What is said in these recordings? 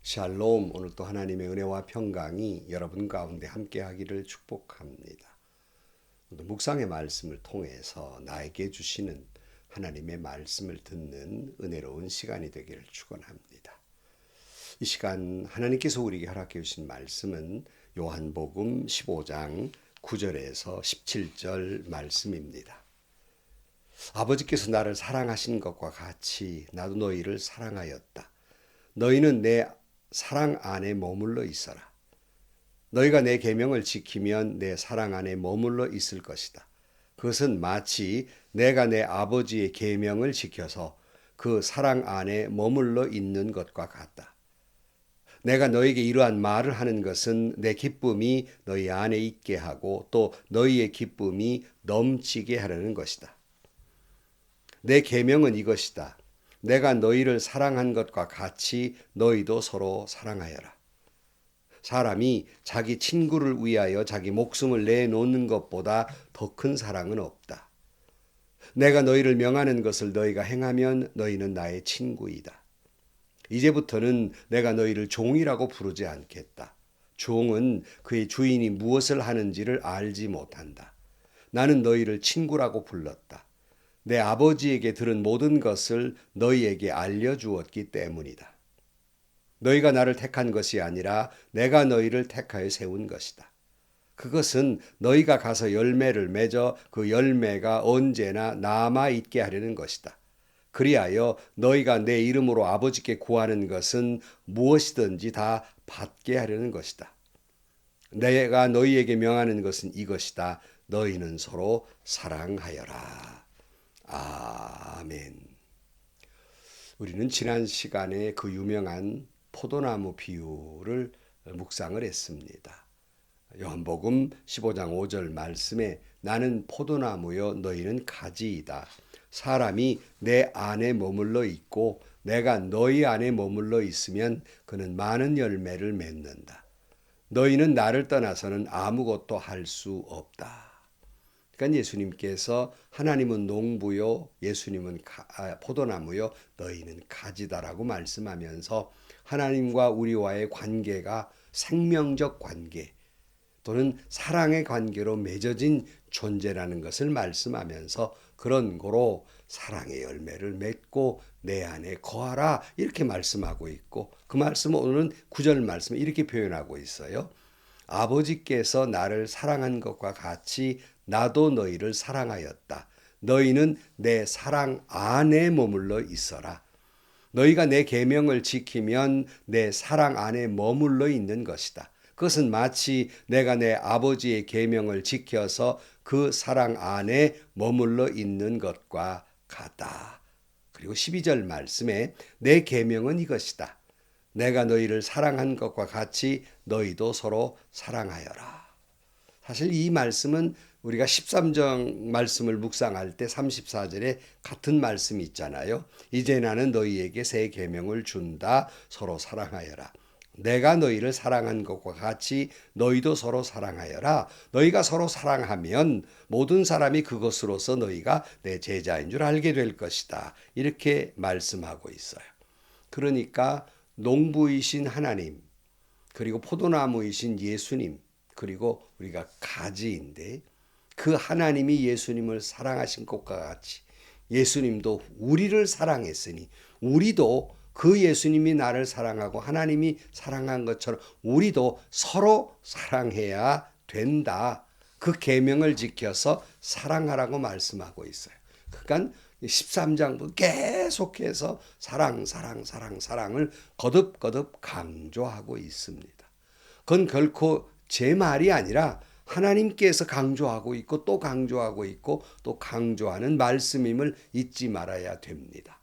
샬롬. 오늘 또 하나님의 은혜와 평강이 여러분 가운데 함께하기를 축복합니다. 오늘 묵상의 말씀을 통해서 나에게 주시는 하나님의 말씀을 듣는 은혜로운 시간이 되기를 축원합니다. 이 시간 하나님께서 우리에게 허락해 주신 말씀은 요한복음 15장 9절에서 17절 말씀입니다. 아버지께서 나를 사랑하신 것과 같이 나도 너희를 사랑하였다. 너희는 내 사랑 안에 머물러 있어라. 너희가 내 계명을 지키면 내 사랑 안에 머물러 있을 것이다. 그것은 마치 내가 내 아버지의 계명을 지켜서 그 사랑 안에 머물러 있는 것과 같다. 내가 너에게 이러한 말을 하는 것은 내 기쁨이 너희 안에 있게 하고 또 너희의 기쁨이 넘치게 하려는 것이다. 내 계명은 이것이다. 내가 너희를 사랑한 것과 같이 너희도 서로 사랑하여라. 사람이 자기 친구를 위하여 자기 목숨을 내놓는 것보다 더 큰 사랑은 없다. 내가 너희를 명하는 것을 너희가 행하면 너희는 나의 친구이다. 이제부터는 내가 너희를 종이라고 부르지 않겠다. 종은 그의 주인이 무엇을 하는지를 알지 못한다. 나는 너희를 친구라고 불렀다. 내 아버지에게 들은 모든 것을 너희에게 알려주었기 때문이다. 너희가 나를 택한 것이 아니라 내가 너희를 택하여 세운 것이다. 그것은 너희가 가서 열매를 맺어 그 열매가 언제나 남아있게 하려는 것이다. 그리하여 너희가 내 이름으로 아버지께 구하는 것은 무엇이든지 다 받게 하려는 것이다. 내가 너희에게 명하는 것은 이것이다. 너희는 서로 사랑하여라. 아멘. 우리는 지난 시간에 그 유명한 포도나무 비유를 묵상을 했습니다. 요한복음 15장 5절 말씀에 나는 포도나무요 너희는 가지이다. 사람이 내 안에 머물러 있고 내가 너희 안에 머물러 있으면 그는 많은 열매를 맺는다. 너희는 나를 떠나서는 아무것도 할 수 없다. 그러니까 예수님께서 하나님은 농부요, 예수님은 포도나무요, 너희는 가지다라고 말씀하면서 하나님과 우리와의 관계가 생명적 관계 또는 사랑의 관계로 맺어진 존재라는 것을 말씀하면서 그런 거로 사랑의 열매를 맺고 내 안에 거하라 이렇게 말씀하고 있고 그 말씀은 오늘은 9절 말씀에 이렇게 표현하고 있어요. 아버지께서 나를 사랑한 것과 같이 나도 너희를 사랑하였다. 너희는 내 사랑 안에 머물러 있어라. 너희가 내 계명을 지키면 내 사랑 안에 머물러 있는 것이다. 그것은 마치 내가 내 아버지의 계명을 지켜서 그 사랑 안에 머물러 있는 것과 같다. 그리고 12절 말씀에 내 계명은 이것이다. 내가 너희를 사랑한 것과 같이 너희도 서로 사랑하여라. 사실 이 말씀은 우리가 13장 말씀을 묵상할 때 34절에 같은 말씀이 있잖아요. 이제 나는 너희에게 새 계명을 준다. 서로 사랑하여라. 내가 너희를 사랑한 것과 같이 너희도 서로 사랑하여라. 너희가 서로 사랑하면 모든 사람이 그것으로서 너희가 내 제자인 줄 알게 될 것이다. 이렇게 말씀하고 있어요. 그러니까 농부이신 하나님, 그리고 포도나무이신 예수님, 그리고 우리가 가지인데 그 하나님이 예수님을 사랑하신 것과 같이 예수님도 우리를 사랑했으니 우리도 그 예수님이 나를 사랑하고 하나님이 사랑한 것처럼 우리도 서로 사랑해야 된다. 그 계명을 지켜서 사랑하라고 말씀하고 있어요. 그러니까 13장부터 계속해서 사랑을 거듭거듭 강조하고 있습니다. 그건 결코 제 말이 아니라 하나님께서 강조하고 있고 또 강조하고 있고 또 강조하는 말씀임을 잊지 말아야 됩니다.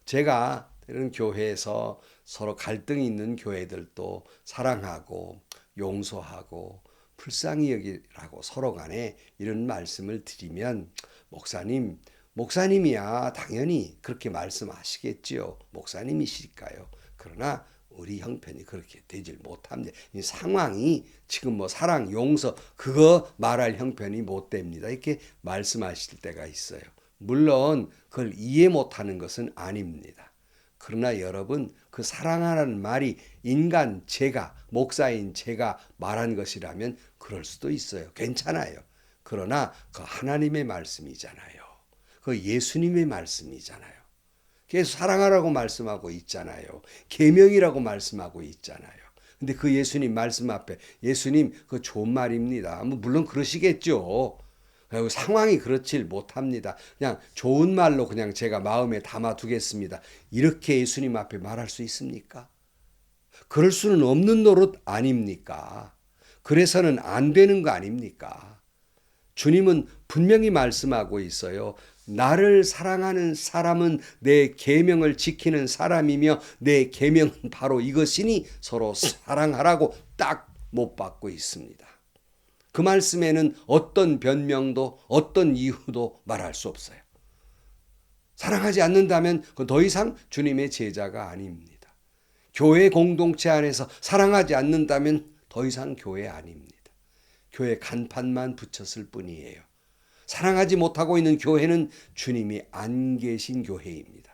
제가 이런 교회에서 서로 갈등이 있는 교회들도 사랑하고 용서하고 불쌍히 여기라고 서로 간에 이런 말씀을 드리면 목사님이야 당연히 그렇게 말씀하시겠지요. 목사님이실까요? 그러나 우리 형편이 그렇게 되질 못합니다. 이 상황이 지금 사랑, 용서 그거 말할 형편이 못 됩니다. 이렇게 말씀하실 때가 있어요. 물론 그걸 이해 못하는 것은 아닙니다. 그러나 여러분 그 사랑하라는 말이 인간 제가, 목사인 제가 말한 것이라면 그럴 수도 있어요. 괜찮아요. 그러나 그 하나님의 말씀이잖아요. 그 예수님의 말씀이잖아요. 계속 사랑하라고 말씀하고 있잖아요. 계명이라고 말씀하고 있잖아요. 근데 그 예수님 말씀 앞에 예수님 그 좋은 말입니다. 물론 그러시겠죠. 상황이 그렇질 못합니다. 그냥 좋은 말로 그냥 제가 마음에 담아두겠습니다. 이렇게 예수님 앞에 말할 수 있습니까? 그럴 수는 없는 노릇 아닙니까? 그래서는 안 되는 거 아닙니까? 주님은 분명히 말씀하고 있어요. 나를 사랑하는 사람은 내 계명을 지키는 사람이며 내 계명은 바로 이것이니 서로 사랑하라고 딱 못 박고 있습니다. 그 말씀에는 어떤 변명도 어떤 이유도 말할 수 없어요. 사랑하지 않는다면 더 이상 주님의 제자가 아닙니다. 교회 공동체 안에서 사랑하지 않는다면 더 이상 교회 아닙니다. 교회 간판만 붙였을 뿐이에요. 사랑하지 못하고 있는 교회는 주님이 안 계신 교회입니다.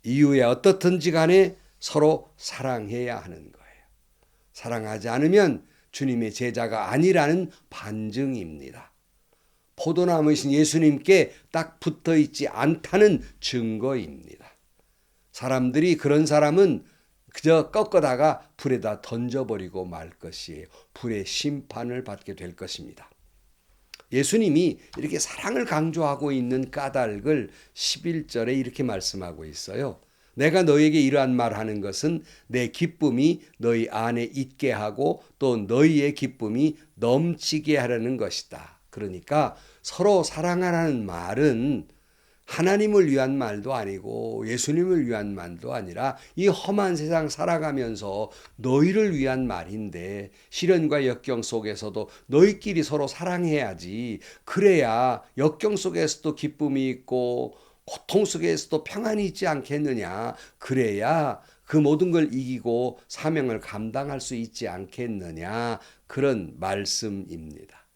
이유야 어떻든지 간에 서로 사랑해야 하는 거예요. 사랑하지 않으면 주님의 제자가 아니라는 반증입니다. 포도나무이신 예수님께 딱 붙어 있지 않다는 증거입니다. 사람들이 그런 사람은 그저 꺾어다가 불에다 던져버리고 말 것이에요. 불의 심판을 받게 될 것입니다. 예수님이 이렇게 사랑을 강조하고 있는 까닭을 11절에 이렇게 말씀하고 있어요. 내가 너희에게 이러한 말하는 것은 내 기쁨이 너희 안에 있게 하고 또 너희의 기쁨이 넘치게 하려는 것이다. 그러니까 서로 사랑하라는 말은 하나님을 위한 말도 아니고 예수님을 위한 말도 아니라 이 험한 세상 살아가면서 너희를 위한 말인데 시련과 역경 속에서도 너희끼리 서로 사랑해야지. 그래야 역경 속에서도 기쁨이 있고 고통 속에서도 평안이 있지 않겠느냐. 그래야 그 모든 걸 이기고 사명을 감당할 수 있지 않겠느냐. 그런 말씀입니다.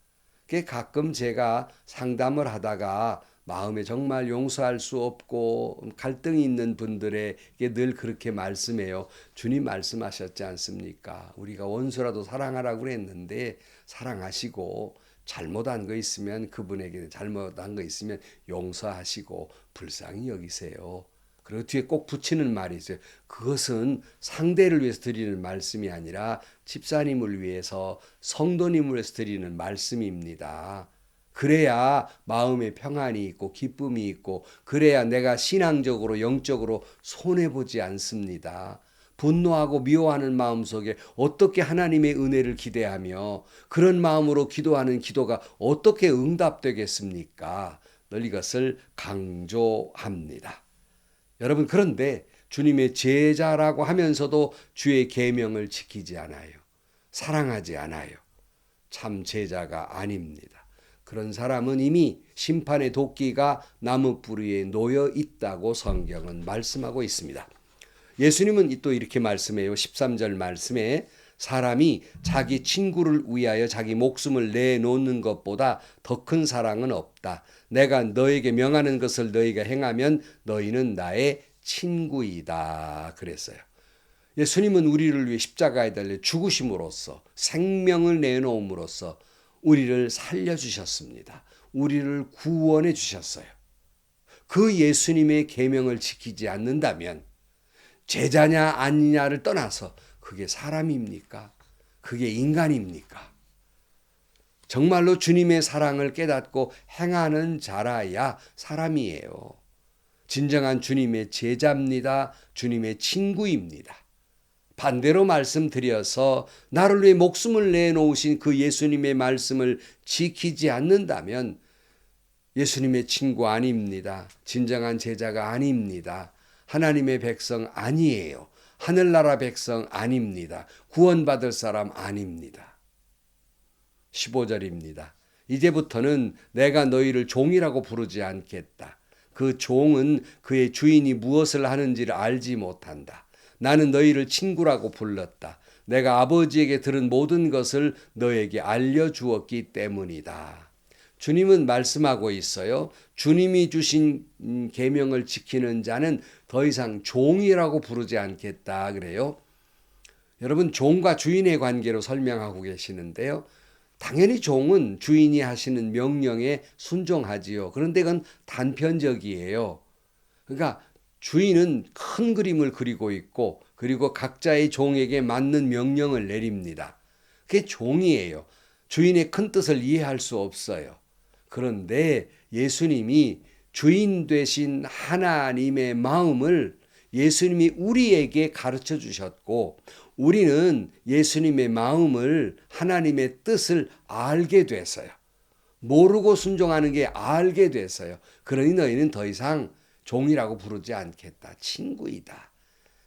가끔 제가 상담을 하다가 마음에 정말 용서할 수 없고 갈등이 있는 분들에게 늘 그렇게 말씀해요. 주님 말씀하셨지 않습니까? 우리가 원수라도 사랑하라고 그랬는데 사랑하시고 잘못한 거 있으면 그분에게 잘못한 거 있으면 용서하시고 불쌍히 여기세요. 그리고 뒤에 꼭 붙이는 말이 있어요. 그것은 상대를 위해서 드리는 말씀이 아니라 집사님을 위해서 성도님을 위해서 드리는 말씀입니다. 그래야 마음에 평안이 있고 기쁨이 있고 그래야 내가 신앙적으로 영적으로 손해보지 않습니다. 분노하고 미워하는 마음속에 어떻게 하나님의 은혜를 기대하며 그런 마음으로 기도하는 기도가 어떻게 응답되겠습니까? 늘 이것을 강조합니다. 여러분 그런데 주님의 제자라고 하면서도 주의 계명을 지키지 않아요. 사랑하지 않아요. 참 제자가 아닙니다. 그런 사람은 이미 심판의 도끼가 나무 뿌리에 놓여 있다고 성경은 말씀하고 있습니다. 예수님은 또 이렇게 말씀해요. 13절 말씀에 사람이 자기 친구를 위하여 자기 목숨을 내놓는 것보다 더 큰 사랑은 없다. 내가 너에게 명하는 것을 너희가 행하면 너희는 나의 친구이다. 그랬어요. 예수님은 우리를 위해 십자가에 달려 죽으심으로써 생명을 내놓음으로써 우리를 살려주셨습니다. 우리를 구원해 주셨어요. 그 예수님의 계명을 지키지 않는다면 제자냐 아니냐를 떠나서 그게 사람입니까? 그게 인간입니까? 정말로 주님의 사랑을 깨닫고 행하는 자라야 사람이에요. 진정한 주님의 제자입니다. 주님의 친구입니다. 반대로 말씀드려서 나를 위해 목숨을 내놓으신 그 예수님의 말씀을 지키지 않는다면 예수님의 친구 아닙니다. 진정한 제자가 아닙니다. 하나님의 백성 아니에요. 하늘나라 백성 아닙니다. 구원받을 사람 아닙니다. 15절입니다. 이제부터는 내가 너희를 종이라고 부르지 않겠다. 그 종은 그의 주인이 무엇을 하는지를 알지 못한다. 나는 너희를 친구라고 불렀다. 내가 아버지에게 들은 모든 것을 너에게 알려주었기 때문이다. 주님은 말씀하고 있어요. 주님이 주신 계명을 지키는 자는 더 이상 종이라고 부르지 않겠다 그래요. 여러분, 종과 주인의 관계로 설명하고 계시는데요. 당연히 종은 주인이 하시는 명령에 순종하지요. 그런데 그건 단편적이에요. 그러니까 주인은 큰 그림을 그리고 있고, 그리고 각자의 종에게 맞는 명령을 내립니다. 그게 종이에요. 주인의 큰 뜻을 이해할 수 없어요. 그런데 예수님이 주인 되신 하나님의 마음을 예수님이 우리에게 가르쳐 주셨고, 우리는 예수님의 마음을, 하나님의 뜻을 알게 됐어요. 모르고 순종하는 게 알게 됐어요. 그러니 너희는 더 이상 종이라고 부르지 않겠다. 친구이다.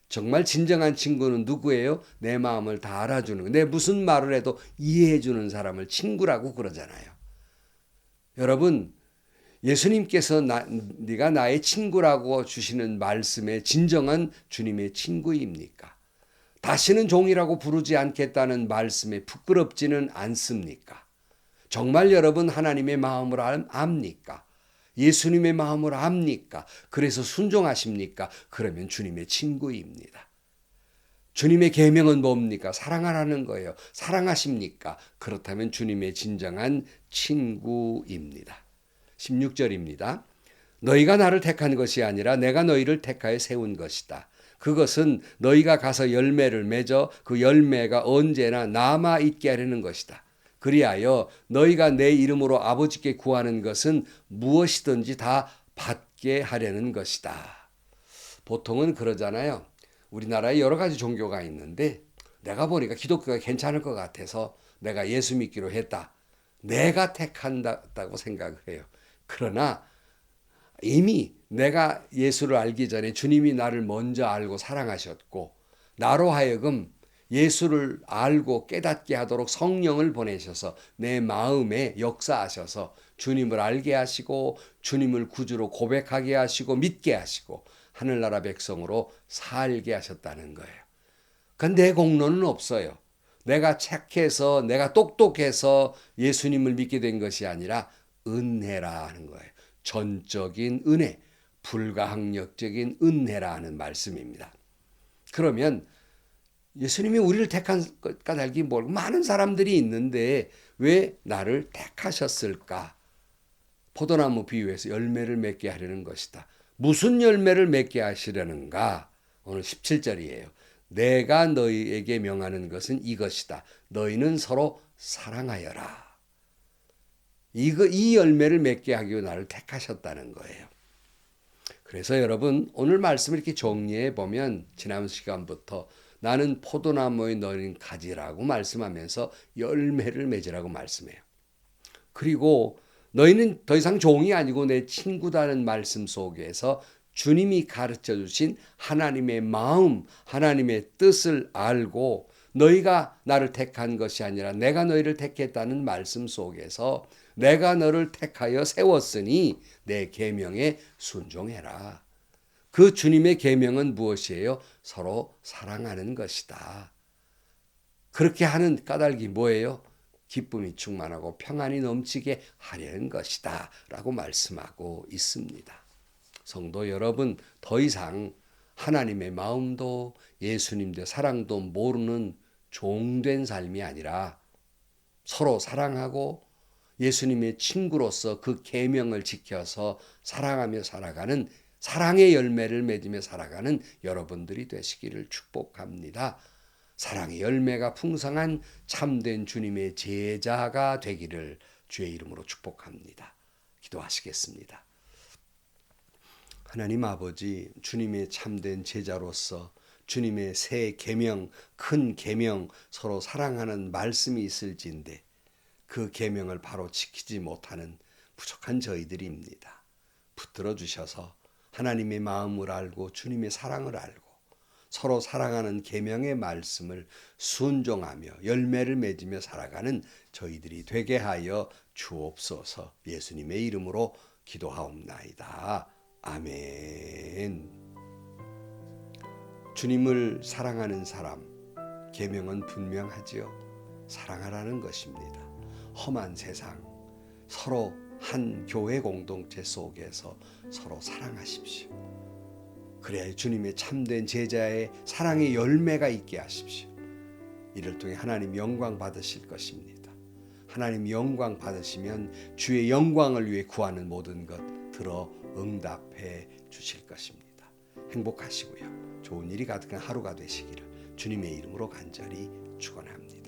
정말 진정한 친구는 누구예요? 내 마음을 다 알아주는, 내 무슨 말을 해도 이해해주는 사람을 친구라고 그러잖아요. 여러분, 예수님께서 네가 나의 친구라고 주시는 말씀에 진정한 주님의 친구입니까? 다시는 종이라고 부르지 않겠다는 말씀에 부끄럽지는 않습니까? 정말 여러분 하나님의 마음을 압니까? 예수님의 마음을 압니까? 그래서 순종하십니까? 그러면 주님의 친구입니다. 주님의 계명은 뭡니까? 사랑하라는 거예요. 사랑하십니까? 그렇다면 주님의 진정한 친구입니다. 16절입니다. 너희가 나를 택한 것이 아니라 내가 너희를 택하여 세운 것이다. 그것은 너희가 가서 열매를 맺어 그 열매가 언제나 남아 있게 하려는 것이다. 그리하여 너희가 내 이름으로 아버지께 구하는 것은 무엇이든지 다 받게 하려는 것이다. 보통은 그러잖아요. 우리나라에 여러 가지 종교가 있는데 내가 보니까 기독교가 괜찮을 것 같아서 내가 예수 믿기로 했다. 내가 택한다고 생각을 해요. 그러나 이미 내가 예수를 알기 전에 주님이 나를 먼저 알고 사랑하셨고, 나로 하여금 예수를 알고 깨닫게 하도록 성령을 보내셔서 내 마음에 역사하셔서 주님을 알게 하시고, 주님을 구주로 고백하게 하시고, 믿게 하시고, 하늘나라 백성으로 살게 하셨다는 거예요. 그러니까 내 공로는 없어요. 내가 착해서, 내가 똑똑해서 예수님을 믿게 된 것이 아니라 은혜라 하는 거예요. 전적인 은혜, 불가항력적인 은혜라 하는 말씀입니다. 그러면 예수님이 우리를 택한 까닭이 뭘? 많은 사람들이 있는데 왜 나를 택하셨을까? 포도나무 비유에서 열매를 맺게 하려는 것이다. 무슨 열매를 맺게 하시려는가? 오늘 17절이에요. 내가 너희에게 명하는 것은 이것이다. 너희는 서로 사랑하여라. 이 열매를 맺게 하기 위해 나를 택하셨다는 거예요. 그래서 여러분, 오늘 말씀을 이렇게 정리해 보면 지난 시간부터 나는 포도나무에 너희는 가지라고 말씀하면서 열매를 맺으라고 말씀해요. 그리고 너희는 더 이상 종이 아니고 내 친구다는 말씀 속에서 주님이 가르쳐 주신 하나님의 마음, 하나님의 뜻을 알고 너희가 나를 택한 것이 아니라 내가 너희를 택했다는 말씀 속에서 내가 너를 택하여 세웠으니 내 계명에 순종해라. 그 주님의 계명은 무엇이에요? 서로 사랑하는 것이다. 그렇게 하는 까닭이 뭐예요? 기쁨이 충만하고 평안이 넘치게 하려는 것이다 라고 말씀하고 있습니다. 성도 여러분, 더 이상 하나님의 마음도 예수님의 사랑도 모르는 종된 삶이 아니라 서로 사랑하고 예수님의 친구로서 그 계명을 지켜서 사랑하며 살아가는, 사랑의 열매를 맺으며 살아가는 여러분들이 되시기를 축복합니다. 사랑의 열매가 풍성한 참된 주님의 제자가 되기를 주의 이름으로 축복합니다. 기도하시겠습니다. 하나님 아버지, 주님의 참된 제자로서 주님의 새 계명, 큰 계명, 서로 사랑하는 말씀이 있을진데 그 계명을 바로 지키지 못하는 부족한 저희들입니다. 붙들어 주셔서 하나님의 마음을 알고 주님의 사랑을 알고 서로 사랑하는 계명의 말씀을 순종하며 열매를 맺으며 살아가는 저희들이 되게 하여 주옵소서. 예수님의 이름으로 기도하옵나이다. 아멘. 주님을 사랑하는 사람, 계명은 분명하지요. 사랑하라는 것입니다. 험한 세상, 서로 한 교회 공동체 속에서 서로 사랑하십시오. 그래야 주님의 참된 제자의 사랑의 열매가 있게 하십시오. 이를 통해 하나님 영광 받으실 것입니다. 하나님 영광 받으시면 주의 영광을 위해 구하는 모든 것 들어 응답해 주실 것입니다. 행복하시고요. 좋은 일이 가득한 하루가 되시기를 주님의 이름으로 간절히 축원합니다.